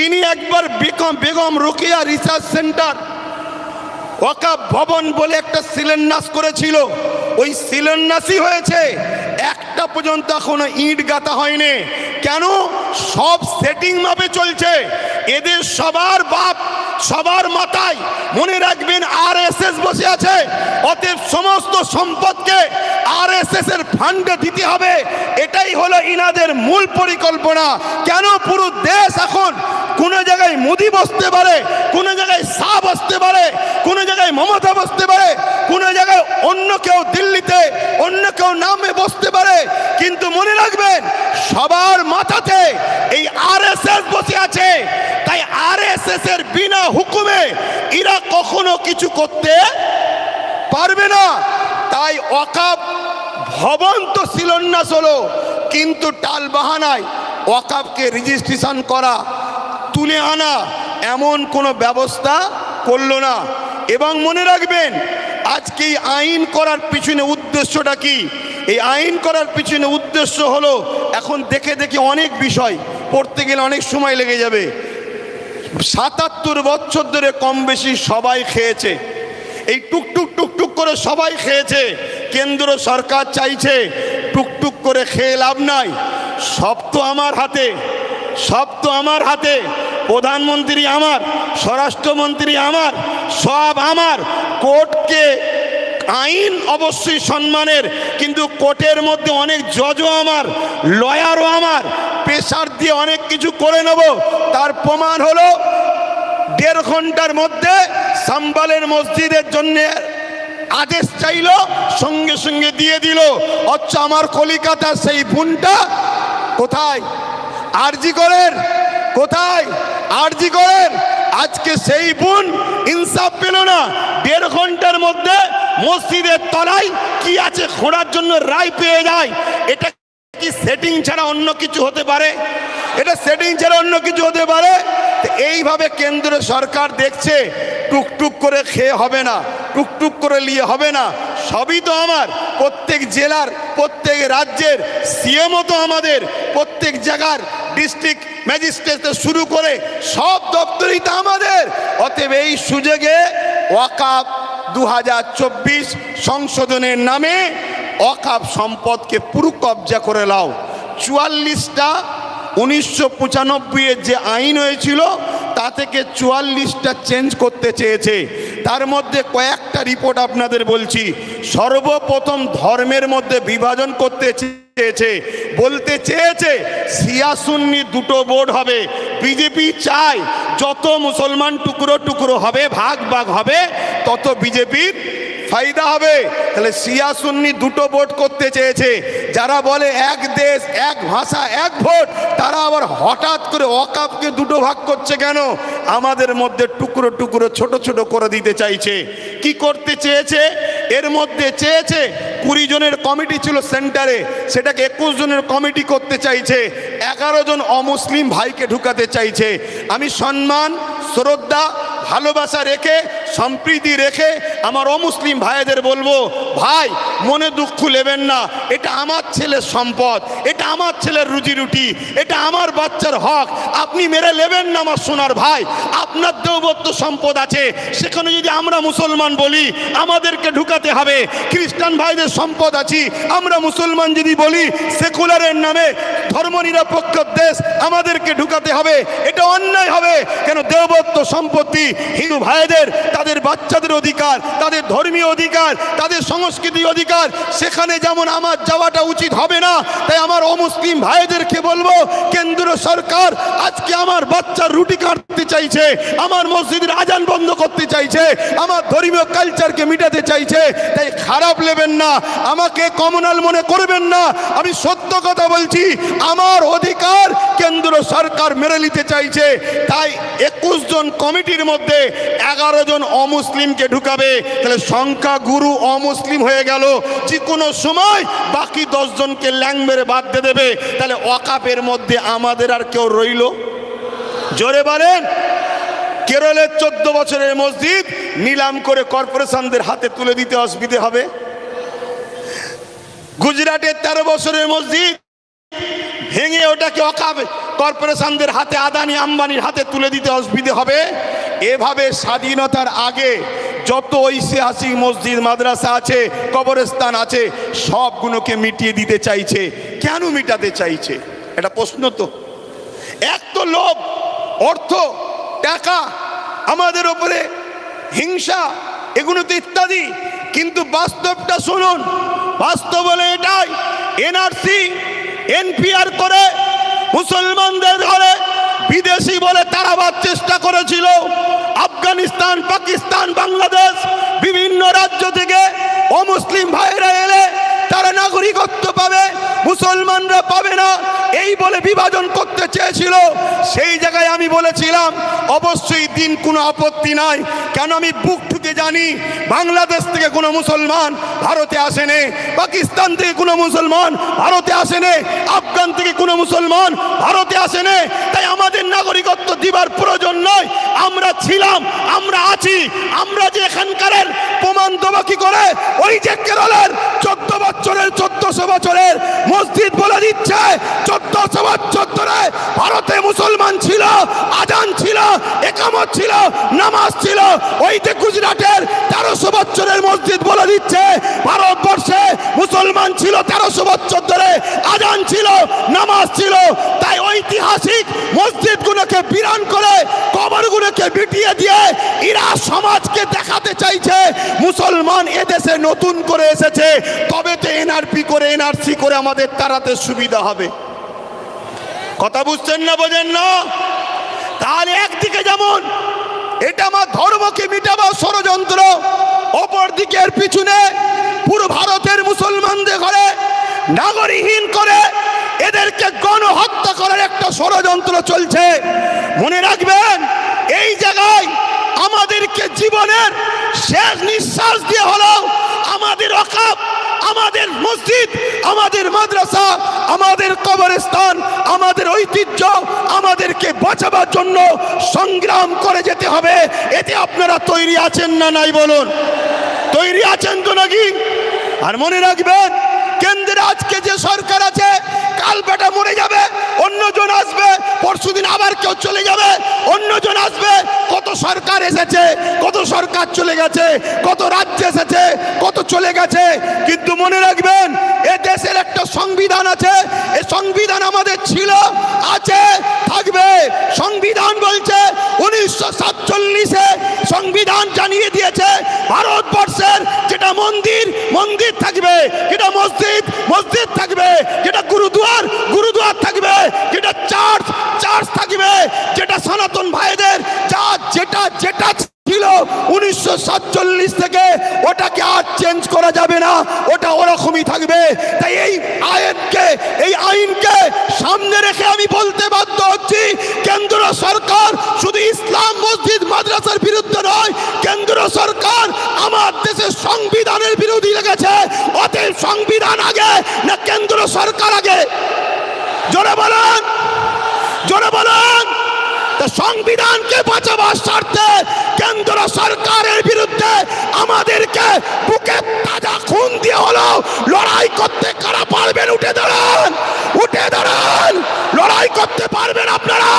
তিনি একবার Begum Rokeya research centre ওয়াকাফ ভবন বলে একটা শিলান্যাস করেছিল, ওই শিলান্যাসই হয়েছে, একটা পর্যন্ত এখনো ইট গাঁথা হয়নি। কেন? সব সেটিং মাপে চলছে। এদের সবার বাপ সবার মাথায় মনে রাখবেন আরএসএস বসে আছে, অতএব সমস্ত সম্পদকে আরএসএস এর ফান্ডে দিতে হবে, এটাই হলো ইনাদের মূল পরিকল্পনা। কেন? পুরো দেশ এখন কোন জায়গায় মোদি বসতে পারে, কোন জায়গায় শাহ বসতে পারে, কোন জায়গায় মমতা বসতে পারে, কোন জায়গায় অন্য কেউ দিল্লিতে অন্য কেউ নামে বসতে পারে, কিন্তু মনে রাখবেন সবার মাথাতে এই আরএসএস বসে আছে। তাই আরএসএস এর বিনা হুকুমে এরা কখনো কিছু করতে পারবে না। তাই ওয়াকাফ ভবন তো শিলান্যাস হলো, কিন্তু টাল বাহানায় ওয়াকাফকে রেজিস্ট্রেশন করা, তুলে আনা এমন কোনো ব্যবস্থা করলো না। এবং মনে রাখবেন আজকে এই আইন করার পিছনে উদ্দেশ্যটা কি? এই আইন করার পিছনে উদ্দেশ্য হলো, এখন দেখে দেখে অনেক বিষয় পড়তে গেলে অনেক সময় লেগে যাবে। ৭৭ বছর ধরে কম বেশি সবাই খেয়েছে, এই টুকটুক টুকটুক করে সবাই খেয়েছে। কেন্দ্র সরকার চাইছে টুকটুক করে খেয়ে লাভ নাই, সব তো আমার হাতে, সব তো আমার হাতে। প্রধানমন্ত্রী আমার, স্বরাষ্ট্রমন্ত্রী আমার, সব আমার। কোর্টকে আইন অবশ্যই সম্মানের, কিন্তু কোর্টের মধ্যে অনেক জজও আমার, লয়ারও আমার। প্রেসার দিয়ে অনেক কিছু করে নেব। তার প্রমাণ হলো ১.৫ ঘন্টার মধ্যে সাম্বালের মসজিদের জন্য আদেশ চাইল, সঙ্গে সঙ্গে দিয়ে দিল। অথচ আমার কলিকাতার সেই বোনটা কোথায়? আরজি করেন কোথায়? আরজি করেন। আজকে সেই বোন ইনসাফ পেল না। ১.৫ ঘন্টার মধ্যে মসজিদের তলায় কি আছে খোঁড়ার জন্য রায় পেয়ে যায়। এটা কি সেটিং ছাড়া অন্য কিছু হতে পারে? এটা সেটিং ছাড়া অন্য কিছু হতে পারে? এইভাবে কেন্দ্র সরকার দেখছে টুকটুক করে খেয়ে হবে না, টুকটুক করে নিয়ে হবে না। সবই তো আমার, প্রত্যেক জেলার প্রত্যেক রাজ্যের সিএমও তো আমাদের, প্রত্যেক জায়গার ডিস্ট্রিক্ট ম্যাজিস্ট্রেট শুরু করে সব দপ্তরই তো আমাদের। অতএব এই সুযোগে ওয়াকাফ ২০২৪ সংশোধনের নামে ওয়াকাফ সম্পদকে পুরো কবজা করে নাও। ৪৪টা ১৯৯৫-এর যে আইন হয়েছিল তা থেকে ৪৪টা চেঞ্জ করতে চেয়েছে। তার মধ্যে কয়েকটা রিপোর্ট আপনাদের বলছি। সর্বপ্রথম ধর্মের মধ্যে বিভাজন করতে চেয়েছে, বলতে চেয়েছে শিয়া সুন্নি দুটো বোর্ড হবে। বিজেপি চায় যত মুসলমান টুকরো টুকরো হবে, ভাগ ভাগ হবে, তত বিজেপির ফায়দা হবে। তাহলে শিয়া সুন্নি দুটো ভোট করতে চেয়েছে। যারা বলে এক দেশ এক ভাষা এক ভোট, তারা আবার হঠাৎ করে ওয়াকাফকে দুটো ভাগ করছে কেন? আমাদের মধ্যে টুকরো টুকরো ছোট ছোট করে দিতে চাইছে। কি করতে চেয়েছে? এর মধ্যে চেয়েছে ২০ জনের কমিটি ছিল সেন্টারে, সেটাকে ২১ জনের কমিটি করতে চাইছে। ১১ জন অমুসলিম ভাইকে ঢুকাতে চাইছে। আমি সম্মান, শ্রদ্ধা, ভালোবাসা রেখে, সম্প্রীতি রেখে আমার অমুসলিম ভাইদের বলবো, ভাই মনে দুঃখ নেবেন না, এটা আমার ছেলের সম্পদ, এটা আমার ছেলের রুজি রুটি, এটা আমার বাচ্চার হক, আপনি মেরে নেবেন না আমার সোনার ভাই। আপনার দেবত্ব সম্পদ আছে, সেখানে যদি আমরা মুসলমান বলি আমাদেরকে ঢুকাতে হবে। খ্রিস্টান ভাইদের সম্পদ আছে, আমরা মুসলমান যদি বলি সেকুলারের নামে ধর্মনিরপেক্ষ দেশ আমাদেরকে ঢুকাতে হবে। এটা অন্যায় হবে। কেন? দেবত্ব সম্পত্তি হিন্দু ভাইদের, তাদের বাচ্চাদের অধিকার, তাদের ধর্মীয় অধিকার, তাদের সংস্কৃতি অধিকার, সেখানে যেমন আমার যাওয়াটা উচিত হবে না। তাই আমার অমুসলিম ভাইদেরকে বলবো, কেন্দ্র সরকার আজকে আমার বাচ্চার রুটি কাটতে চাইছে, আমার মসজিদের আজান বন্ধ করতে চাইছে, আমার ধর্মীয় কালচারকে মিটাতে চাইছে। তাই খারাপ নেবেন না, আমাকে কমনাল মনে করবেন না। আমি সত্য কথা বলছি, আমার অধিকার কেন্দ্র সরকার মেরে নিতে চাইছে। তাই ২১ জন কমিটির মধ্যে ১১ জন অমুসলিমকে ঢুকাবে। তাহলে সংখ্যা গুরু অমুসলিম হয়ে গেল। যে কোনো সময় বাকি ১০ জনকে ল্যাং মেরে বাদ দিয়ে দেবে। তাহলে ওয়াকাফের মধ্যে আমাদের আর কেউ রইল? জোরে বলেন। কেরলের ১৪ বছরের মসজিদ নিলাম করে কর্পোরেশনদের হাতে তুলে দিতে অসুবিধে হবে? গুজরাটের ১৩ বছরের মসজিদ ভেঙে ওটাকে অকাপ কর্পোরেশনদের হাতে, আদানি আম্বানির হাতে তুলে দিতে অসুবিধে হবে। এভাবে স্বাধীনতার আগে যত ঐতিহাসিক মসজিদ মাদ্রাসা আছে, কবরস্থান আছে, সবগুলোকে মিটিয়ে দিতে চাইছে। কেন মিটাতে চাইছে? এটা প্রশ্ন তো। এক তো লোভ, অর্থ, টাকা, আমাদের ওপরে হিংসা, এগুলো তো ইত্যাদি। কিন্তু বাস্তবটা শুনুন, বাস্তব বলে এটাই, এনআরসি এনপিআর করে মুসলমানদের ঘরে বিদেশি বলে তাড়াবার চেষ্টা করেছিল। আফগানিস্তান, পাকিস্তান, বাংলাদেশ বিভিন্ন রাজ্য থেকে অমুসলিম ভাইরা এলে তারা নাগরিকত্ব পাবে, মুসলমানরা পাবে না, এই বলে বিভাজন করতে চেয়েছিল। সেই জায়গায় আমি বলেছিলাম অবশ্যই দিন কোনো আপত্তি নাই, কেন আমি বুক ঠুকে জানি বাংলাদেশ থেকে কোনো মুসলমান ভারতে আসেনি, পাকিস্তান থেকে কোনো মুসলমান ভারতে আসেনি, আফগান থেকে কোনো মুসলমান ভারতে আসেনি। তাই আমাদের নাগরিকত্ব দিবার প্রয়োজন নয়। আমরা ছিলাম, আমরা আছি, আমরা যে এখানকার প্রমাণ দেবো কি করে? ওই যে কেরলের 14 বছরের 1400 বছরের মসজিদ বলে দিচ্ছে 1400 বছর ধরে ভারতে মুসলমান ছিল, আজান ছিল, একামত ছিল, নামাজ ছিল। ওই যে গুজরাটের 1300 বছরের মসজিদ বলে দিচ্ছে ভারতবর্ষে মুসলমান ছিল 1300 বছর ধরে, আজান ছিল, নামাজ ছিল। তাই ঐতিহাসিক মসজিদগুলোকে বিরান করে, কবরগুলোকে মিটিয়ে দিয়ে এরা সমাজকে দেখাতে চাইছে মুসলমান এদেশে নতুন করে এসেছে, তবে তো এনআরপি করে, এনআরসি করে আমাদের তাড়াতে সুবিধা হবে। কথা বুঝছেন না, বোঝেন না? তাহলে একদিকে যেমন এটা আমার ধর্মকে মিটাবার ষড়যন্ত্র, অপর দিকের পিছনে পুরো ভারতের মুসলমানদের ঘরে নাগরিকহীন করে এদেরকে গণহত্যা করার একটা ষড়যন্ত্র চলছে। মনে রাখবেন, এই জায়গায় আমাদেরকে জীবনের শেষ নিঃশ্বাস দিয়ে হলো আমাদের ওয়াকফ, আমাদের মসজিদ, আমাদের মাদ্রাসা, আমাদের কবরস্থান, আমাদের ঐতিহ্য আমাদেরকে বাঁচাবার জন্য সংগ্রাম করে যেতে হবে। এতে আপনারা তৈরি আছেন না নাই বলুন? তৈরি আছেন তো নাকি? আর মনে রাখবেন, কেন্দ্রে আজকে যে সরকার আছে, কাল বেটা মরে যাবে, অন্যজন আসবে, পরশুদিন আবার কেউ চলে যাবে, অন্যজন আসবে। কত সরকার এসেছে, কত সরকার চলে গেছে, কত রাজ্য এসেছে, কত চলে গেছে। কিন্তু মনে রাখবেন, এ দেশের একটা সংবিধান আছে, এই সংবিধান আমাদের ছিল, আছে, থাকবে। সংবিধান বলছে 1947-এ সংবিধান জানিয়ে দিয়েছে ভারতবর্ষের যেটা মন্দির, মন্দির থাকবে, যেটা মসজিদ, মসজিদ থাকবে, যেটা গুরুদুয়ার, গুরুদুয়ার থাকবে, যেটা চার্চ, চার্চ থাকবে, যেটা সনাতন ভাইদের যা যেটা যেটা ছিল 1947 থেকে ওটাকে আর চেঞ্জ করা যাবে না, ওটা ওরকমই থাকবে। তাই এই আইনকে সামনে রেখে আমি বলতে বাধ্য হচ্ছি, কেন্দ্র সরকার শুধু ইসলাম মসজিদ মাদ্রাসার বিরুদ্ধে নয়, কেন্দ্র সরকার আমার দেশের সংবিধানের বিরোধী লেগেছে। অতএব সংবিধান আগে না কেন্দ্র সরকার আগে? জোরে বলেন, জোরে বলেন। সংবিধানকে বাঁচাবার স্বার্থে কেন্দ্র সরকারের বিরুদ্ধে আমাদেরকে বুকে তাজা খুন দিয়ে হলো লড়াই করতে। কারা পারবেন? উঠে দাঁড়ান, উঠে দাঁড়ান। লড়াই করতে পারবেন আপনারা?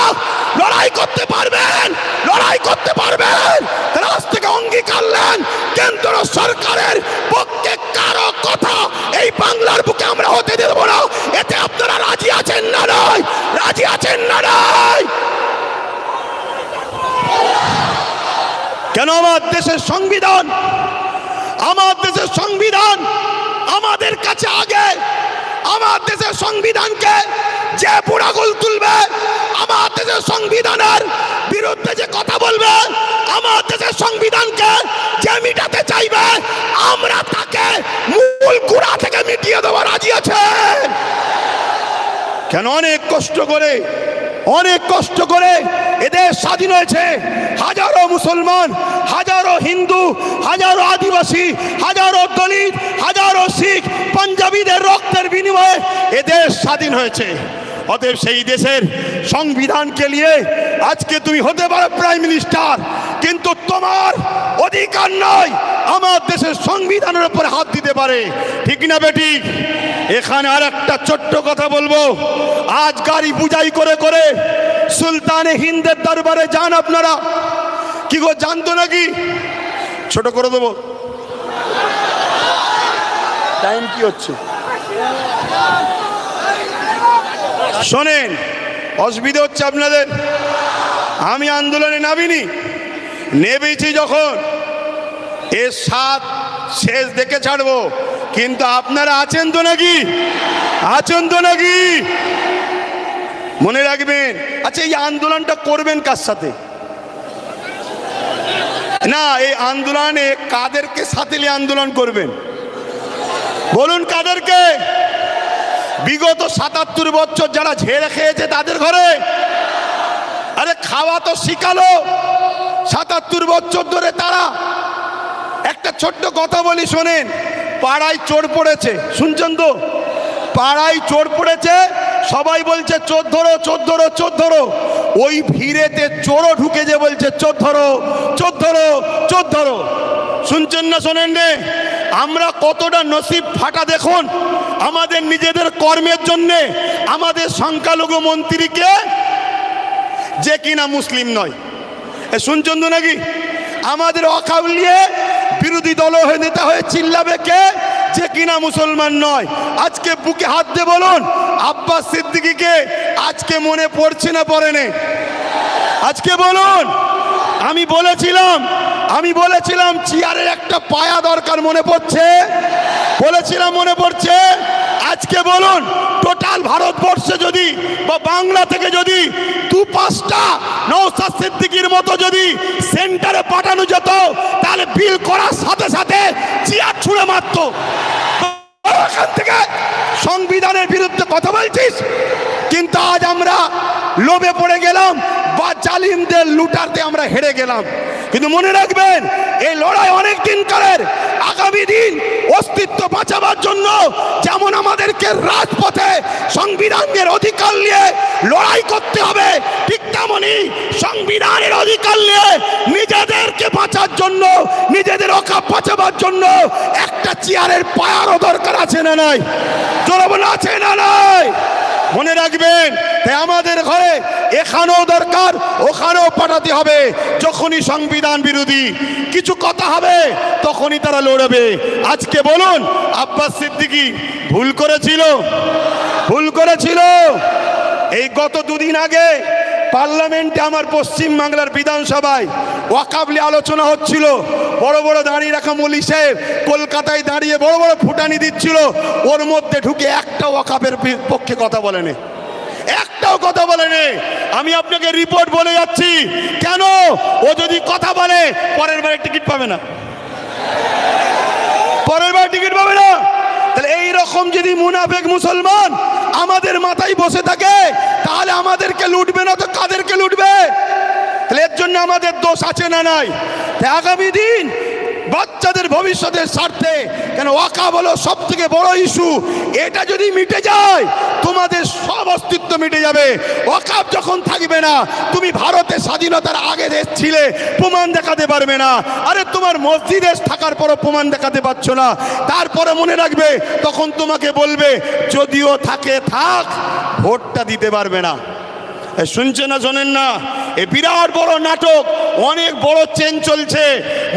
লড়াই করতে পারবেন? লড়াই করতে পারবেন? রাজ থেকে অঙ্গীকার নেন, কেন্দ্র সরকারের পক্ষে কারো কথা এই বাংলার বুকে আমরা হতে দেব না। এতে আপনারা রাজি আছেন না নাই? রাজি আছেন না নাই? কেন? আমার দেশের সংবিধান, আমার দেশের সংবিধান আমাদের কাছে আগে। আমার দেশের সংবিধানকে যে পুরাগুল তুলবে, আমার দেশের সংবিধানের বিরুদ্ধে যে কথা বলবে, আমার দেশের সংবিধানকে যে মিটাতে চাইবে, আমরা তাকে মূল গোড়া থেকে মিটিয়ে দেওয়া রাজি আছে। কেন? অনেক কষ্ট করে, অনেক কষ্ট করে এদের স্বাধীন হয়েছে। হাজারো মুসলমান, হাজারো হিন্দু, হাজারো আদিবাসী, হাজারো দলিত, হাজারো শিখ, পাঞ্জাবিদের রক্তের বিনিময়ে এদের স্বাধীন হয়েছে। অতএব সেই দেশের সংবিধানকে নিয়ে আজকে তুমি হতে পারো প্রাইম মিনিস্টার, কিন্তু তোমার অধিকার নয় আমার দেশের সংবিধানের উপর হাত দিতে পারে, ঠিক না বেটি? এখানে আর একটা ছোট্ট কথা বলবো, আজ গাড়ি বুঝাই করে করে সুলতানে হিন্দের দরবারে যান আপনারা, কি গো জানতো নাকি? ছোট করে দেবো, টাইম কি হচ্ছে? শোনেন, অসুবিধা হচ্ছে আপনাদের। আমি আন্দোলনে নামিনি, নেমেছি যখন এর সাত শেষ দেখে ছাড়বো, কিন্তু আপনারা আছেন তো নাকি? আছেন তো নাকি? মনে রাখবেন। আচ্ছা, এই আন্দোলনটা করবেন কার সাথে? না, এই আন্দোলনে কাদেরকে সাথে নিয়ে আন্দোলন করবেন বলুন? কাদেরকে? বিগত ৭৭ বছর যারা ঝেড়ে খেয়েছে তাদের ঘরে? আরে খাওয়া তো শিখালো ৭৭ বছর ধরে তারা। একটা ছোট্ট কথা বলি শোনেন, পাড়ায় চোর পড়েছে, শুনছেন তো? পাড়ায় চোর পড়েছে, সবাই বলছে চোর ধরো, চোর ধরো, চোর ধরো। ওই ভিড়েতে চোরও ঢুকে যে বলছে চোর ধরো, চোর ধরো, চোর ধরো। শুনছেন না শোনেন রে? আমরা কতটা নসিব ফাটা দেখুন আমাদের নিজেদের কর্মের জন্যে আমাদের সংখ্যালঘু মন্ত্রীকে, যে কিনা মুসলিম নয়। শুনছেন তো নাকি? আমাদের ওয়াকফ নিয়ে বিরোধী দল হয়ে নেতা হয়ে চিল্লাবে কে? যে কিনা মুসলমান নয়। আজকে বুকে হাত দিয়ে বলুন, আব্বাস সিদ্দিকীকে আজকে মনে পড়ছে না পড়ে নেই? আজকে বলুন। আমি বলেছিলাম চেয়ারের একটা পায়া দরকার, মনে পড়ছে? বলেছিলাম, মনে পড়ছে? আজকে বলুন, টোটাল ভারতবর্ষে যদি বা বাংলা থেকে যদি ২-৫টা নওশাদ সিদ্দিকীর মতো যদি সেন্টারে পাঠানো যেত, তাহলে বিল করার সাথে সাথে চেয়ার ছুঁড়ে মারত। এখান থেকে সংবিধানের বিরুদ্ধে কথা বলছিস, কিন্তু আজ আমরা লোভে পড়ে গেলাম বা জালিমদের লুটারতে আমরা হেরে গেলাম। কিন্তু মনে রাখবেন, এই লড়াই অনেক দিনকারের। আগামী দিন অস্তিত্ব বাঁচাবার জন্য যেমন আমাদেরকে রাজপথে সংবিধানের অধিকার নিয়ে লড়াই করতে হবে, ঠিক তেমনি সংবিধানের অধিকার নিয়ে নিজেদেরকে বাঁচার জন্য, নিজেদের ওয়াকফ বাঁচাবার জন্য একটা চেয়ারের পায়ারও দরকার আছে না নাই? জোরে বলে আছে না নাই? মনে রাখবেন, তাই আমাদের ঘরে এখানেও দরকার, ওখানেও পাঠাতে হবে। যখনই সংবিধান বিরোধী কিছু কথা হবে তখনই তারা লড়বে। আজকে বলুন, আব্বাস সিদ্দিকী ভুল করেছিল। এই গত দুদিন আগে পার্লামেন্টে আমার পশ্চিম বাংলার বিধানসভায় ওয়াকফ নিয়ে আলোচনা হচ্ছিল। বড় বড় দাঁড়িয়ে রাখা মৌলভী সাহেব কলকাতায় দাঁড়িয়ে বড় বড় ফুটানি দিচ্ছিল, ওর মধ্যে ঢুকে একটা ওয়াকফের পক্ষে কথা বলেনি, একটাও কথা বলেনি। আমি আপনাকে রিপোর্ট বলে যাচ্ছি, কেন? ও যদি কথা বলে পরের বারে টিকিট পাবে না, তাহলে এইরকম যদি মুনাফেক মুসলমান আমাদের মাথায় বসে থাকে, তাহলে আমাদেরকে লুটবে না তো কাদেরকে লুটবে? তাহলে এর জন্য আমাদের দোষ আছে না নাই? তাই আগামী দিন বাচ্চাদের ভবিষ্যতের স্বার্থে, কেন ওয়াকফ হলো সব থেকে বড় ইস্যু, এটা যদি মিটে যায় তোমাদের সব অস্তিত্ব মিটে যাবে। ওয়াকফ যখন থাকবে না, তুমি ভারতের স্বাধীনতার আগে দেশ ছিলে, প্রমাণ দেখাতে পারবে না। আরে তোমার মসজিদে থাকার পরও প্রমাণ দেখাতে পারছো না, তারপরে মনে রাখবে তখন তোমাকে বলবে যদিও থাকে থাক, ভোটটা দিতে পারবে না। শুনছে না শোনেন না? এ বিরাট বড় নাটক, অনেক বড় চেন চলছে।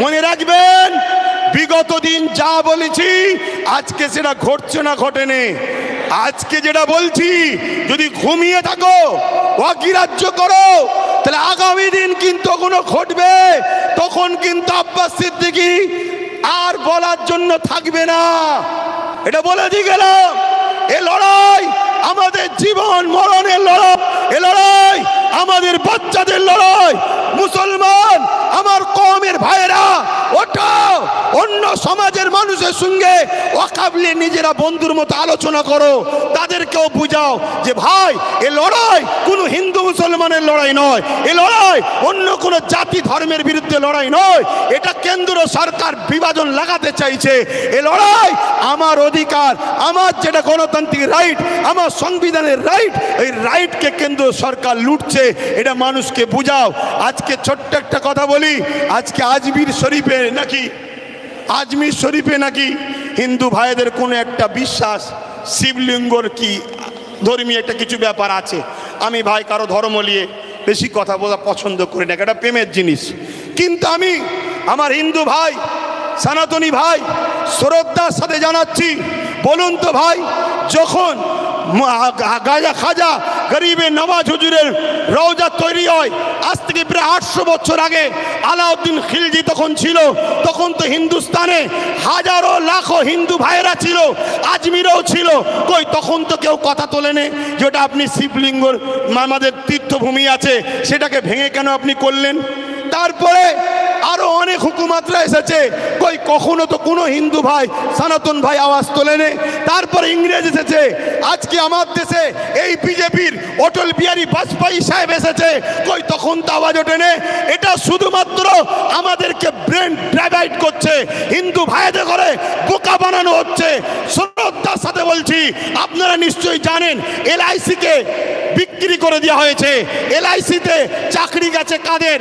মনে রাখবেন, বিগত দিন যা বলেছি আজকে সেটা ঘটছে না ঘটেনি। আজকে যেটা বলছি, যদি ঘুমিয়ে থাকো, অগ্রাহ্য করো, তাহলে আগামী দিন কিন্তু কোনো ঘটবে। তখন কিন্তু আব্বাস সিদ্দিকী আর বলার জন্য থাকবে না। এটা বলে দিয়ে গেলাম। এ লড়াই আমাদের জীবন মরণের লড়াই, এ লড়াই আমাদের বাচ্চাদের লড়াই। মুসলমান আমার আমার কওমের ভাইরা ওঠো, অন্য সমাজের মানুষের সঙ্গে ওয়াকাবলে নিজেরা বন্ধুর মতো আলোচনা করো, তাদেরকেও বুঝাও যে ভাই এ লড়াই কোনো হিন্দু মুসলমানের লড়াই নয়, এ লড়াই অন্য কোনো জাতি ধর্মের বিরুদ্ধে লড়াই নয়, এটা কেন্দ্র সরকার বিভাজন লাগাতে চাইছে। এ লড়াই আমার অধিকার, আমার যেটা গণতান্ত্রিক রাইট, আমার সংবিধানের রাইট, এই রাইটকে কেন্দ্র সরকার লুটছে, এটা মানুষকে বুঝাও। আজকে ছোট্ট একটা কথা বলি, আজকে আজমির শরীফে নাকি হিন্দু ভাইদের কোনো একটা বিশ্বাস শিবলিঙ্গর কি ধর্মীয় একটা কিছু ব্যাপার আছে। আমি ভাই কারো ধর্ম নিয়ে বেশি কথা বলা পছন্দ করি না, এটা প্রেমের জিনিস। কিন্তু আমি আমার হিন্দু ভাই সনাতনী ভাই শ্রদ্ধার সাথে জানাচ্ছি, বলুন তো ভাই, যখন খাজা গরিবে নওয়াজ হুজুরের রওজা তৈরি হয় আজ থেকে প্রায় 800 বছর আগে, আলাউদ্দিন খিলজি তখন ছিল, তখন তো হিন্দুস্তানে হাজারো লাখো হিন্দু ভাইয়েরা ছিল, আজমিরেও ছিল, কই তখন তো কেউ কথা তোলেনি যেটা আপনি শিবলিঙ্গর আমাদের তীর্থভূমি আছে সেটাকে ভেঙে কেন আপনি করলেন? তারপরে আরো অনেক হুকুমাতরা এসেছে, কই কখনো তো কোনো হিন্দু ভাই সনাতন ভাই আওয়াজ তোলেনি। তারপরে ইংরেজ এসেছে, আজকে আমার দেশে এই বিজেপির অটল বিহারী বাজপেয়ী সাহেব এসেছে, কই তখন তো আওয়াজ ওঠেনি। এটা শুধুমাত্র আমাদেরকে ব্রেন ডাইভার্ট করছে, হিন্দু ভাইদের করে বোকা বানানো হচ্ছে। শ্রদ্ধার সাথে বলছি, আপনারা নিশ্চয়ই জানেন LIC-কে বিক্রি করে দেওয়া হয়েছে। LIC-তে চাকরি গেছে কাদের?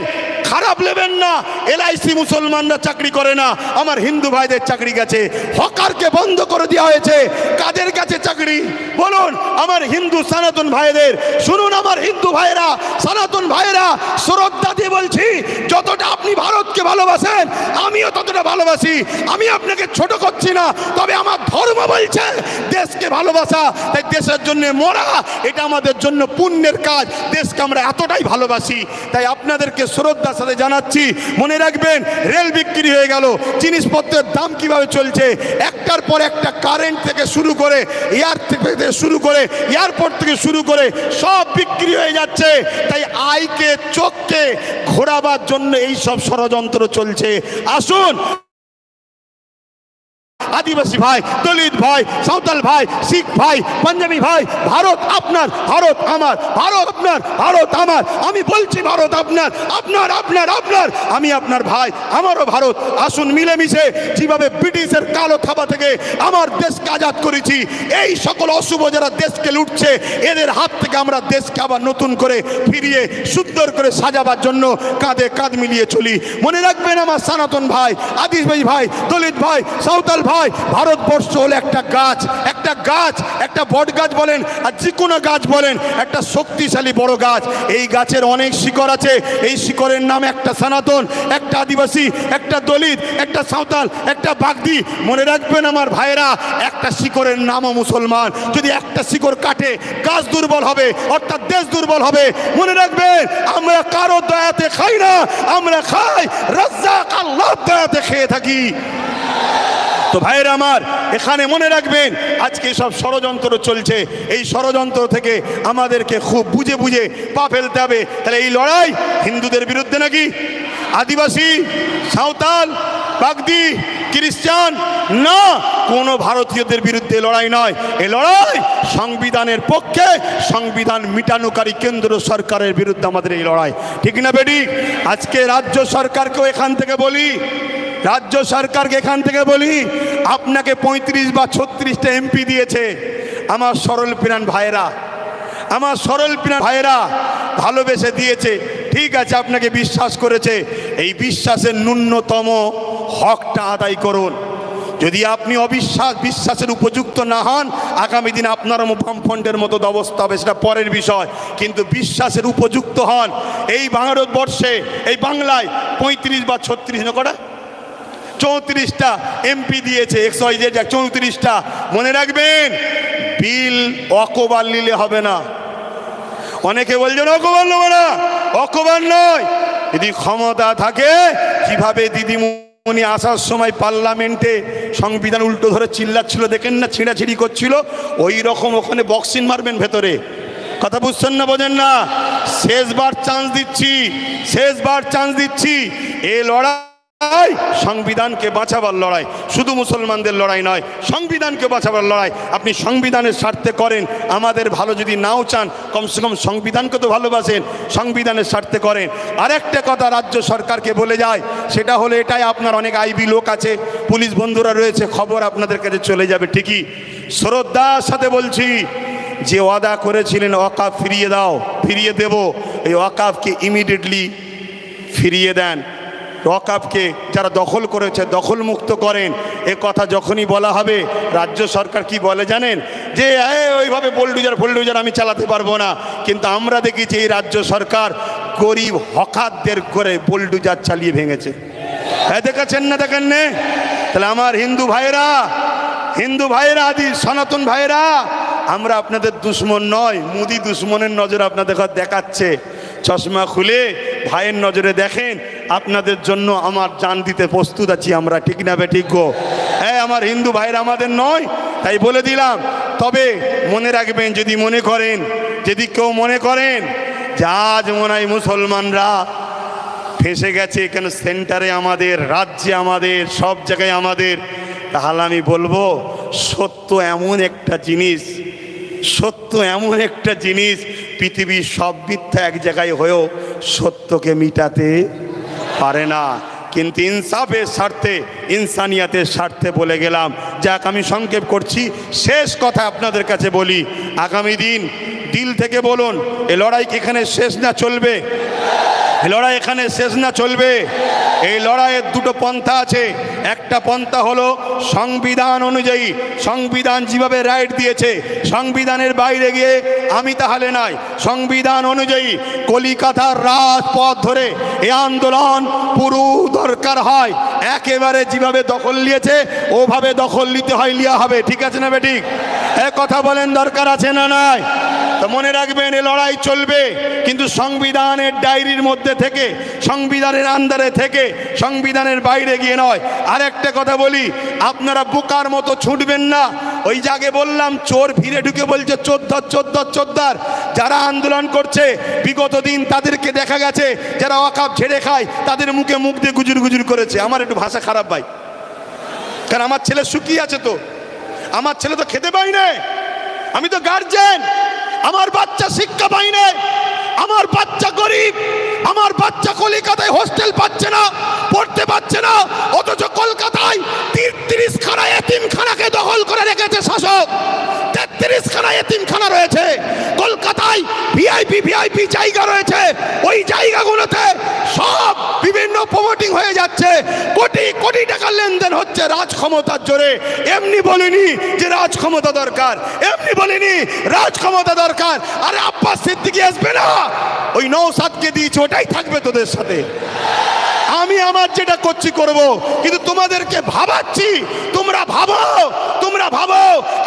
খারাপ নেবেন না, LIC মুসলমানরা চাকরি করে না, আমার হিন্দু ভাইদের চাকরি গেছে। হকারকে বন্ধ করে দেওয়া হয়েছে, কাদের কাছে চাকরি বলুন? আমার হিন্দু সনাতন ভাইদের। শুনুন আমার হিন্দু ভাইরা, সনাতন ভাইরা, শ্রদ্ধা দিয়ে বলছি, যতটা আপনি ভারতকে ভালোবাসেন আমিও ততটা ভালোবাসি। আমি আপনাকে ছোট করছি না, তবে আমার ধর্ম বলছে দেশকে ভালোবাসা, তাই দেশের জন্য মরা এটা আমাদের জন্য পুণ্যের কাজ। দেশকে আমরা এতটাই ভালোবাসি, তাই আপনাদেরকে শ্রদ্ধার সাথে জানাচ্ছি, মনে রাখবেন রেল বিক্রি হয়ে গেল, জিনিসপত্রের দাম কিভাবে চলছে, একটার পর একটা, কারেন্ট থেকে শুরু করে এয়ারপোর্ট থেকে শুরু করে সব বিক্রি হয়ে যাচ্ছে। তাই আইকে চোখকে ঘোরাবার জন্য এই সব ষড়যন্ত্র চলছে। আসুন আদিবাসী ভাই, দলিত ভাই, সাঁওতাল ভাই, শিখ ভাই, পাঞ্জাবি ভাই, ভারত আপনার, ভারত আমার, ভারত আপনার, ভারত আমার। আমি বলছি ভারত আপনার, আপনার আপনার আপনার, আমি আপনার ভাই, আমারও ভারত। আসুন মিলেমিশে যেভাবে ব্রিটিশের কালো থাবা থেকে আমার দেশকে আজাদ করেছি, এই সকল অশুভ যারা দেশকে লুটছে এদের হাত থেকে আমরা দেশকে আবার নতুন করে ফিরিয়ে সুন্দর করে সাজাবার জন্য কাঁধে কাঁধ মিলিয়ে চলি। মনে রাখবেন আমার সনাতন ভাই, আদিবাসী ভাই, দলিত ভাই, সাঁওতাল ভাই, ভারতবর্ষ হলো একটা গাছ, একটা বট গাছ বলেন আর যে কোনো গাছ বলেন, একটা শক্তিশালী বড় গাছ। এই গাছের অনেক শিকড় আছে, এই শিকড়ের নাম একটা সনাতন, একটা আদিবাসী, একটা দলিত, একটা সাঁওতাল, একটা বাগদি। মনে রাখবেন আমার ভাইরা, একটা শিকড়ের নামও মুসলমান। যদি একটা শিকড় কাটে গাছ দুর্বল হবে, অর্থাৎ দেশ দুর্বল হবে। মনে রাখবেন আমরা কারো দয়াতে খাই না, আমরা খাই রাজ্জাক আল্লাহর দয়াতে খেয়ে থাকি। তো ভাইরা আমার, এখানে মনে রাখবেন আজকে সব ষড়যন্ত্র চলছে, এই ষড়যন্ত্র থেকে আমাদেরকে খুব বুঝে বুঝে পা ফেলতে হবে। তাহলে এই লড়াই হিন্দুদের বিরুদ্ধে নাকি আদিবাসী, সাঁওতাল, বাগদি, খ্রিস্টান না, কোনো ভারতীয়দের বিরুদ্ধে লড়াই নয়। এই লড়াই সংবিধানের পক্ষে, সংবিধান মিটানোকারী কেন্দ্র সরকারের বিরুদ্ধে আমাদের এই লড়াই, ঠিক না বেটি? আজকে রাজ্য সরকারকেও এখান থেকে বলি, আপনাকে 35 বা 36টা MP দিয়েছে আমার সরল প্রাণ ভাইয়েরা, ভালোবেসে দিয়েছে, ঠিক আছে, আপনাকে বিশ্বাস করেছে। এই বিশ্বাসের ন্যূনতম হকটা আদায় করুন। যদি আপনি বিশ্বাসের উপযুক্ত না হন, আগামী দিন আপনারও বামফ্রন্টের মতো অবস্থা হবে, সেটা পরের বিষয়। কিন্তু বিশ্বাসের উপযুক্ত হন। এই ভারতবর্ষে, এই বাংলায় 35 বা 34টা MP দিয়েছে, 34টা। মনে রাখবেন, বিল অকবার নিলে হবে না। অনেকে বলছেন অকবার নেব না, অকবার নয়। যদি ক্ষমতা থাকে, কিভাবে দিদিমণি আসার সময় পার্লামেন্টে সংবিধান উল্টো ধরে চিল্লাচ্ছিল, দেখেন না, ছিঁড়াছিঁড়ি করছিল, ওই রকম ওখানে বক্সিং মারবেন ভেতরে। কথা বুঝছেন না, বোঝেন না? শেষবার চান্স দিচ্ছি, শেষবার চান্স দিচ্ছি। এই লড়াই সংবিধানকে বাঁচাবার লড়াই, শুধু মুসলমানদের লড়াই নয়, সংবিধানকে বাঁচাবার লড়াই। আপনি সংবিধানের স্বার্থে করেন, আমাদের ভালো যদি নাও চান কমসে কম সংবিধানকে তো ভালোবাসেন, সংবিধানের স্বার্থে করেন। আরেকটা কথা রাজ্য সরকারকে বলে যায়, সেটা হলো এটাই, আপনার অনেক আইবি লোক আছে, পুলিশ বন্ধুরা রয়েছে, খবর আপনাদের কাছে চলে যাবে ঠিকই। শ্রদ্ধার সাথে বলছি, যে ওয়াদা করেছিলেন ওয়াকাফ ফিরিয়ে দাও, ফিরিয়ে দেব, এই ওয়াকাফকে ইমিডিয়েটলি ফিরিয়ে দেন। ওয়াকাফকে যারা দখল করেছে দখল মুক্ত করেন। এ কথা যখনই বলা হবে রাজ্য সরকার কি বলে জানেন? যে ওইভাবে বোলডুজার আমি চালাতে পারবো না। কিন্তু আমরা দেখেছি এই রাজ্য সরকার গরিব হকারদের করে বোলডুজার চালিয়ে ভেঙেছে। হ্যাঁ, দেখেছেন না? দেখেন না? তাহলে আমার হিন্দু ভাইয়েরা আদি সনাতন ভাইয়েরা, আমরা আপনাদের দুশ্মন নয়, মুদি দুশ্মনের নজর আপনাদের দেখাচ্ছে। চশমা খুলে ভাইয়ের নজরে দেখেন, আপনাদের জন্য আমার জান দিতে প্রস্তুত আছি আমরা, ঠিক না বেঠিক গো? হ্যাঁ, আমার হিন্দু ভাইয়েরা আমাদের নয়, তাই বলে দিলাম। তবে মনে রাখবেন, যদি কেউ মনে করেন যে আজ মনে হয় মুসলমানরা ফেঁসে গেছে, এখানে সেন্টারে আমাদের, রাজ্যে আমাদের, সব জায়গায় আমাদের, তাহলে আমি বলবো সত্য এমন একটা জিনিস, পৃথিবীর সব মিথ্যা এক জায়গায় হয়েও সত্যকে মিটাতে পারে না। কিন্তু ইনসাফের স্বার্থে, ইনসানিয়াতের স্বার্থে বলে গেলাম। যাক, আমি সংক্ষেপ করছি, শেষ কথা আপনাদের কাছে বলি, আগামী দিল থেকে বলুন, এ লড়াই কি এখানে শেষ না চলবে? লড়াই এখানে শেষ না চলবে। এই লড়াইয়ের দুটো পন্থা আছে। একটা পন্থা হলো সংবিধান অনুযায়ী, সংবিধান যেভাবে রাইট দিয়েছে, সংবিধানের বাইরে গিয়ে আমি তাহলে নাই, সংবিধান অনুযায়ী কলিকাতার রাজপথ ধরে এই আন্দোলন পুরো দরকার হয়, একেবারে যেভাবে দখল নিয়েছে ওভাবে দখল নিতে হয়, লিয়া হবে। ঠিক আছে না বেঠিক? কথা বলেন, দরকার আছে না নাই? তো মনে রাখবেন, এ লড়াই চলবে, কিন্তু সংবিধানের ডায়েরির মধ্যে থেকে, সংবিধানের আন্ডারে থেকে, সংবিধানের বাইরে গিয়ে নয়। আর একটা কথা বলি, আপনারা বোকার মতো ছুটবেন না। ওই জায়গায় বললাম, চোর ভিড়ে ঢুকে বলছে চোদ্দার। যারা আন্দোলন করছে বিগত দিন তাদেরকে দেখা গেছে, যারা ওয়াকাফ ঝেড়ে খায় তাদের মুখে মুখ দিয়ে গুজুর করেছে। আমার একটু ভাষা খারাপ ভাই, কারণ আমার ছেলে শুকিয়ে আছে, তো আমার ছেলে তো খেতে পাই না, আমি তো গার্জেন, আমার বাচ্চা শিক্ষা পাই না, আমার বাচ্চা গরিব, আমার বাচ্চা কলকাতায় হোস্টেল পাচ্ছে না, পড়তে পাচ্ছে না, অথচ কলকাতায় 33 খানা এতিমখানাকে দখল করে রেখেছে শাসক। 33 খানা এতিমখানা রয়েছে কলকাতায়, ভিআইপি জায়গা রয়েছে, ওই জায়গাগুলোতে সব বিভিন্ন প্রমোটিং হয়ে যাচ্ছে, কোটি টাকার লেনদেন হচ্ছে রাজ ক্ষমতার জোরে। এমনি বলিনি যে রাজ ক্ষমতা দরকার, এমনি বলিনি রাজ ক্ষমতা দরকার। আরে আব্বাস সিদ্দিকী আসবে না, ওই নওশাদকে দিয়েছে, ওটাই থাকবে তোদের সাথে। আমি আমার যেটা করছি করব, কিন্তু তোমাদেরকে ভাবাচ্ছি, তোমরা ভাবো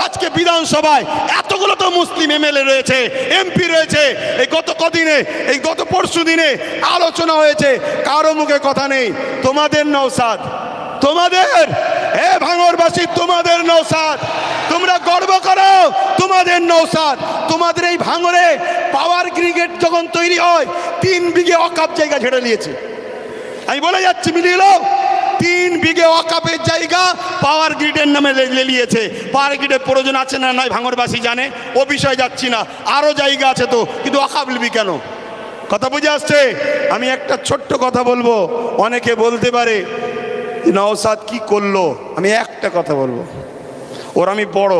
আজকে বিধানসভায় এতগুলো তো মুসলিম এমএলএ রয়েছে, এমপি রয়েছে, এই গত পরশু দিনে আলোচনা হয়েছে, কারো মুখে কথা নেই। তোমাদের নওশাদ, তোমাদের ভাঙড়বাসী, তোমাদের নওশাদ, তোমরা গর্ব করো, তোমাদের নওশাদ। তোমাদের এই ভাঙড়ে পাওয়ার গ্রিগেড যখন তৈরি হয় 3 বিঘে ওয়াকাফ জায়গা ছেড়ে নিয়েছে। আমি বলে যাচ্ছি, মিলিয়ে 3 বিঘে ওয়াকাফের জায়গা পাওয়ার গ্রিডের নামে নিয়েছে। পাওয়ার গ্রিডের প্রয়োজন আছে না নাই ভাঙড়বাসী জানে, ও বিষয়ে যাচ্ছি না, আরও জায়গা আছে তো, কিন্তু ওয়াকাফ নিবি কেন? কথা বুঝে আসছে? আমি একটা ছোট্ট কথা বলবো, অনেকে বলতে পারে নওশাদ কি করলো। আমি একটা কথা বলবো, ওর আমি বড়,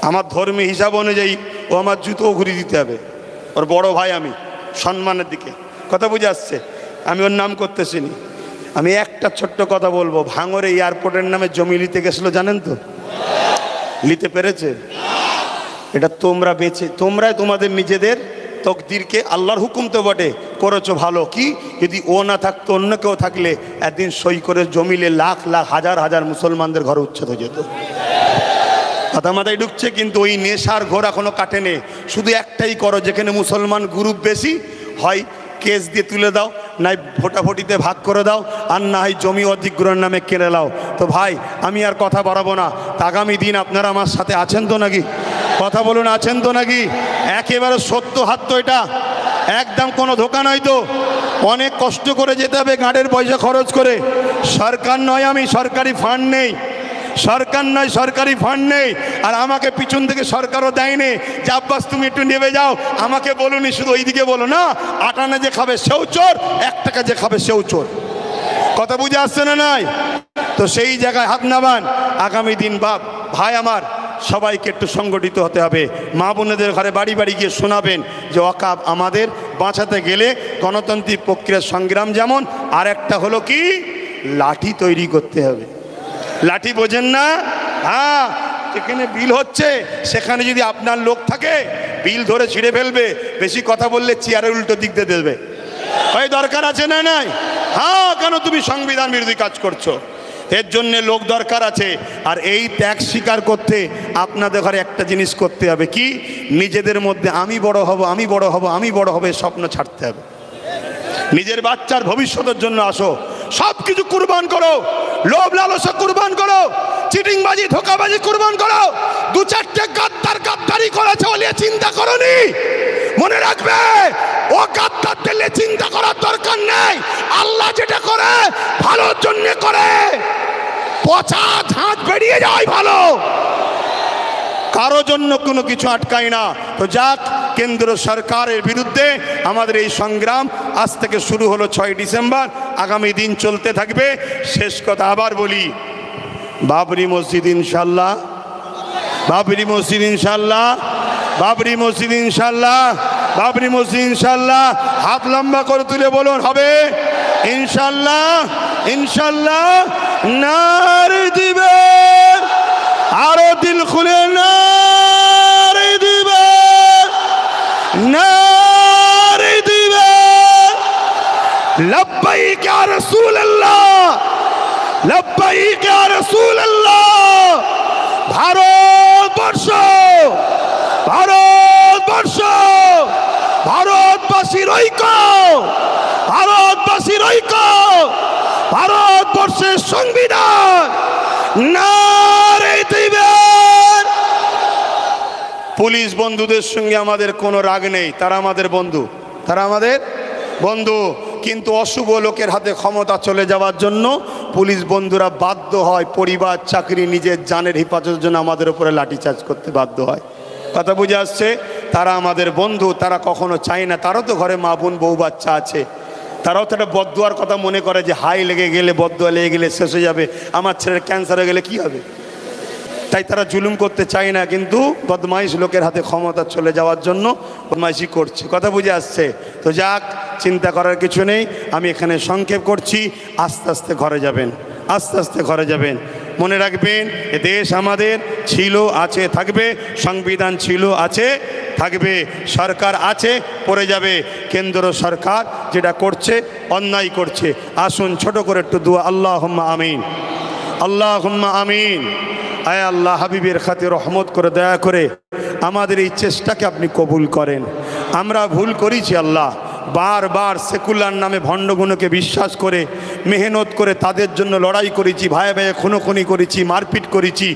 আমার ধর্মীয় হিসাব অনুযায়ী ও আমার জুতো ঘুরিয়ে দিতে হবে, ওর বড় ভাই আমি, সম্মানের দিকে। কথা বুঝে আসছে? আমি ওর নাম করতেছিনি। আমি একটা ছোট্ট কথা বলবো, ভাঙড়ে এয়ারপোর্টের নামে জমি নিতে গেছিলো, জানেন তো? নিতে পেরেছে? এটা তোমরাই তোমাদের নিজেদের তকদিরকে, আল্লাহর হুকুম তো বটে, করেছো ভালো। কি যদি ও না থাকতো, অন্য কেউ থাকলে একদিন সই করে জমিলে লাখ হাজার মুসলমানদের ঘরে উচ্ছেদ হয়ে যেত। কথা মাথায় ঢুকছে? কিন্তু ওই নেশার ঘোর এখনো কাটেনি। শুধু একটাই করো, যেখানে মুসলমান গ্রুপ বেশি হয় কেস দিয়ে তুলে দাও, নাই ভোটাভুটিতে ভাগ করে দাও, আর না হয় জমি অধিগ্রহণের নামে কেড়ে দাও। তো ভাই, আমি আর কথা বাড়াবো না। আগামী দিন আপনারা আমার সাথে আছেন তো নাকি? কথা বলুন, আছেন তো নাকি? একেবারে সত্য হাত তো, এটা একদম কোনো ধোকা নয় তো। অনেক কষ্ট করে যেতে হবে, গাঁটের পয়সা খরচ করে। সরকার নয়, আমি সরকারি ফান্ড নেই, সরকার নয় সরকারি ফান্ড নেই। আর আমাকে পিছন থেকে সরকারও দেয়নি যে আব্বাস তুমি একটু নেমে যাও, আমাকে বলুনি, শুধু ওইদিকে বলো না, 8 আনা যে খাবে সেও চোর, 1 টাকা যে খাবে সেও চোর। কথা বুঝে আসছে না? নাই তো সেই জায়গায় হাত নামান। আগামী দিন ভাই আমার সবাইকে একটু সংগঠিত হতে হবে। মা বোনেদের ঘরে বাড়ি বাড়ি গিয়ে শোনাবেন যে ওয়াকফ আমাদের বাঁচাতে গেলে গণতান্ত্রিক প্রক্রিয়ার সংগ্রাম যেমন, আর একটা হলো কি, লাঠি তৈরি করতে হবে। লাঠি বোঝেন না? হ্যাঁ, যেখানে বিল হচ্ছে সেখানে যদি আপনার লোক থাকে, বিল ধরে ছিঁড়ে ফেলবে। বেশি কথা বললে চেয়ারের উল্টো দিক দিয়ে দেবে। ওই দরকার আছে না? নাই? হ্যাঁ, কেন তুমি সংবিধান বিরোধী কাজ করছো? এর জন্য লোক দরকার আছে। আর এই ত্যাগ স্বীকার করতে আপনাদের ঘরে একটা জিনিস করতে হবে কি, নিজেদের মধ্যে আমি বড় হব, আমি বড় হব, আমি বড় হবে স্বপ্ন ছাড়তে হবে। নিজের বাচ্চার ভবিষ্যতের জন্য আসো, সব কিছু কুরবান করো, লোভ লালসা কুরবান করো, চিটিংবাজি ধোকাবাজি কুরবান করো। 2-4টে গাদ্দারি করেছে বলে চিন্তা করনি। মনে রাখবে, ও গাদ্দারদের নিয়ে চিন্তা করার দরকার নেই। আল্লাহ যেটা করে ভালোর জন্য করে, পচা ঝাঁট বেরিয়ে যায় ভালো, কারো জন্য কোনো কিছু আটকায় না। তো যাক, কেন্দ্র সরকারের বিরুদ্ধে আমাদের এই সংগ্রাম আজ থেকে শুরু হলো 6 ডিসেম্বর, আগামী দিন চলতে থাকবে। শেষ কথা আবার বলি, বাবরি মসজিদ ইনশাল্লাহ, বাবরি মসজিদ ইনশাল্লাহ, বাবরি মসজিদ ইনশাল্লাহ, বাবরি মসজিদ ইনশাল্লাহ। হাত লম্বা করে তুলে বলুন, হবে ইনশাল্লাহ, ইনশাল্লাহ। নারে দিবে, আরো দিল খুলে নারে দিবে, নারে দিবে। লব্বাইক ইয়া রাসূলুল্লাহ, লব্বাইক ইয়া রাসূলুল্লাহ। ভারতবর্ষ, ভারতবর্ষ, ভারতবাসীর ঐক্য, ভারতবাসীর ঐক্য, ভারতবর্ষের সংবিধান নারে দিবেন। পুলিশ বন্ধুদের সঙ্গে আমাদের কোনো রাগ নেই, তারা আমাদের বন্ধু, তারা আমাদের বন্ধু। কিন্তু অশুভ লোকের হাতে ক্ষমতা চলে যাওয়ার জন্য পুলিশ বন্ধুরা বাধ্য হয় পরিবার, চাকরি, নিজের জানের হেফাজতের জন্য আমাদের উপরে লাঠিচার্জ করতে বাধ্য হয়। কথা বুঝে আসছে? তারা আমাদের বন্ধু, তারা কখনো চায় না, তারও তো ঘরে মা বোন বউ বাচ্চা আছে, তারাও তো একটা বদদুয়ার কথা মনে করে যে হাই লেগে গেলে, বদদুয়া লেগে গেলে শেষ হয়ে যাবে, আমার ছেলের ক্যান্সার হয়ে গেলে কি হবে। তাই তারা জুলুম করতে চায় না, কিন্তু বদমাইশ লোকের হাতে ক্ষমতা চলে যাওয়ার জন্য বদমাইশি করছে। কথা বুঝে আসছে? তো যাক, চিন্তা করার কিছু নেই। আমি এখানে সংক্ষেপ করছি, আস্তে আস্তে ঘরে যাবেন, আস্তে আস্তে ঘরে যাবেন। মনে রাখবেন, এ দেশ আমাদের ছিল, আছে, থাকবে। সংবিধান ছিল, আছে, থাকবে। সরকার আছে, পড়ে যাবে। কেন্দ্র সরকার যেটা করছে অন্যায় করছে। আসুন ছোট করে একটু দোয়া, আল্লাহুম্মা আমিন, আল্লাহুম্মা আমিন। আয় আল্লাহ, হাবিবের খাতে রহমত করে দয়া করে আমাদের এই চেষ্টাকে আপনি কবুল করেন। আমরা ভুল করেছি আল্লাহ, বারবার সেকুলার নামে ভণ্ডগুণকে বিশ্বাস করে মেহনত করে তাদের জন্য লড়াই করেছি, ভাই ভাই খুনোখুনি করেছি, মারপিট করেছি।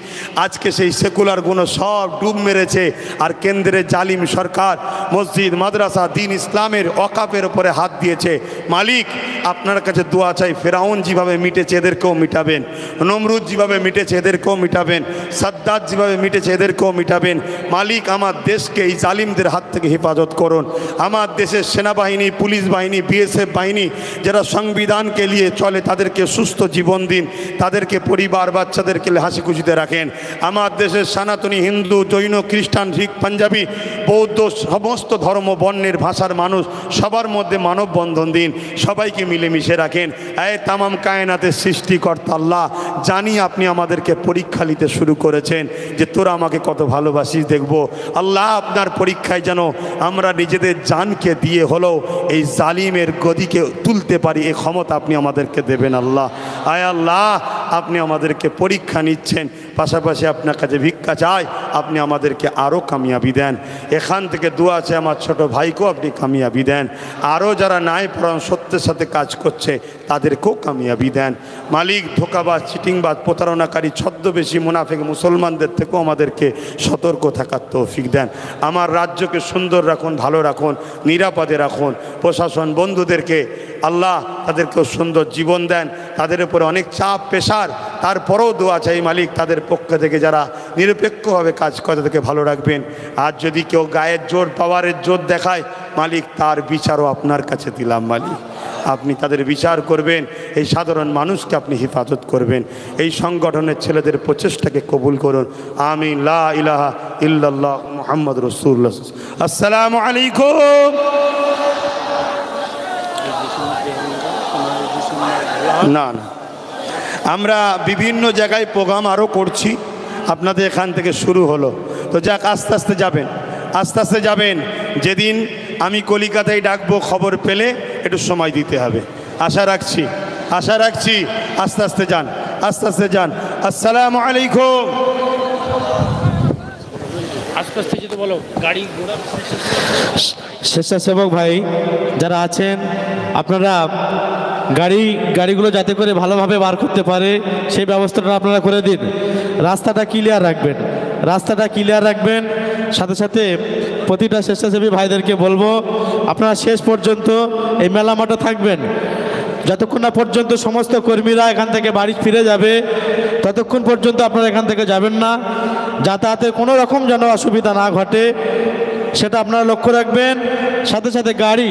আজকে সেই সেকুলার গুণ সব ডুব মেরেছে। আর কেন্দ্রের জালিম সরকার মসজিদ, মাদ্রাসা, দিন ইসলামের ওয়াকফের উপরে হাত দিয়েছে। মালিক, আপনার কাছে দোয়া চাই, ফেরাউন যেভাবে মিটেছে এদেরকেও মিটাবেন, নমরুদ যেভাবে মিটেছে এদেরকেও মিটাবেন, সাদ্দাত যেভাবে মিটেছে এদেরকেও মিটাবেন। মালিক, আমার দেশকে এই জালিমদের হাত থেকে হেফাজত করুন। আমার দেশের সেনাবাহিনী, পুলিশ বাহিনী, বিএসএফ বাহিনী যারা সংবিধানকে নিয়ে চলে, তাদেরকে সুস্থ জীবন দিন, তাদেরকে পরিবার বাচ্চাদেরকে হাসি খুশিতে রাখেন। আমার দেশের সনাতনী, হিন্দু, জৈন, খ্রিস্টান, শিখ, পাঞ্জাবি, বৌদ্ধ, সমস্ত ধর্ম বর্ণের ভাষার মানুষ সবার মধ্যে মানববন্ধন দিন, সবাইকে মিলেমিশে রাখেন। এই তামাম কায়নাতের সৃষ্টিকর্তা আল্লাহ, জানি আপনি আমাদেরকে পরীক্ষা নিতে শুরু করেছেন যে তোরা আমাকে কত ভালোবাসিস দেখব। আল্লাহ, আপনার পরীক্ষায় যেন আমরা নিজেদের জানকে দিয়ে হলেও এই জালিমের গদিকে তুলতে পারি, এই ক্ষমতা আপনি আমাদেরকে দেবেন আল্লাহ। আয় আল্লাহ, আপনি আমাদেরকে পরীক্ষা নিচ্ছেন, পাশাপাশি আপনার কাছে ভিক্ষা চাই, আপনি আমাদেরকে আরও কামিয়াবি দেন। এখান থেকে দোয়া আছে আমার ছোট ভাইকেও আপনি কামিয়াবি দেন, আরও যারা নাই পরাণ সত্যের সাথে কাজ করছে তাদেরকেও কামিয়াবি দেন। মালিক, ধোকাবাজ, চিটিংবাজ, প্রতারণাকারী, ছদ্মবেশী, মুনাফিক মুসলমানদের থেকেও আমাদেরকে সতর্ক থাকার তৌফিক দেন। আমার রাজ্যকে সুন্দর রাখুন, ভালো রাখুন, নিরাপদে রাখুন। প্রশাসন বন্ধুদেরকে আল্লাহ তাদেরকেও সুন্দর জীবন দেন। তাদের উপরে অনেক চাপ পেশার, তারপরেও দোয়া চাই মালিক তাদের পক্ষ থেকে যারা নিরপেক্ষভাবে কাজ করে তাদেরকে ভালো রাখবেন। আর যদি কেউ গায়ের জোর, পাওয়ারের জোর দেখায় মালিক, তার বিচারও আপনার কাছে দিলাম মালিক, আপনি তাদের বিচার করবেন। এই সাধারণ মানুষকে আপনি হেফাজত করবেন। এই সংগঠনের ছেলেদের প্রচেষ্টাকে কবুল করুন। আমিন। লা ইলাহা ইল্লাল্লাহ মুহাম্মদ রাসূলুল্লাহ। আসসালামু আলাইকুম। না না, আমরা বিভিন্ন জায়গায় প্রোগ্রাম আরও করছি, আপনাদের এখান থেকে শুরু হলো তো যাক, আস্তে আস্তে যাবেন, আস্তে আস্তে যাবেন। যেদিন আমি কলিকাতায় ডাকবো খবর পেলে একটু সময় দিতে হবে, আশা রাখছি, আশা রাখছি। আস্তে আস্তে যান, আস্তে আস্তে যান। আসসালামু আলাইকুম। আস্তে আস্তে যেতে বলো, গাড়ি ঘোড়া। স্বেচ্ছাসেবক ভাই যারা আছেন, আপনারা গাড়িগুলো যাতে করে ভালোভাবে বার করতে পারে সেই ব্যবস্থাটা আপনারা করে দিন। রাস্তাটা ক্লিয়ার রাখবেন, রাস্তাটা ক্লিয়ার রাখবেন। সাথে সাথে প্রতিটা স্বেচ্ছাসেবী ভাইদেরকে বলবো, আপনারা শেষ পর্যন্ত এই মেলা মাঠে থাকবেন। যতক্ষণ না পর্যন্ত সমস্ত কর্মীরা এখান থেকে বাড়ি ফিরে যাবে ততক্ষণ পর্যন্ত আপনারা এখান থেকে যাবেন না। যাতায়াতের কোনো রকম যেন অসুবিধা না ঘটে সেটা আপনারা লক্ষ্য রাখবেন। সাথে সাথে গাড়ি,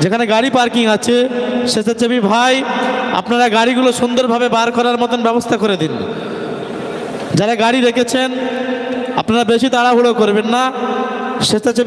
যেখানে গাড়ি পার্কিং আছে, স্বেচ্ছাসেবী ভাই আপনারা গাড়িগুলো সুন্দরভাবে বার করার মতন ব্যবস্থা করে দিন। যারা গাড়ি রেখেছেন আপনারা বেশি তাড়াহুড়ো করবেন না। স্বেচ্ছাসেবী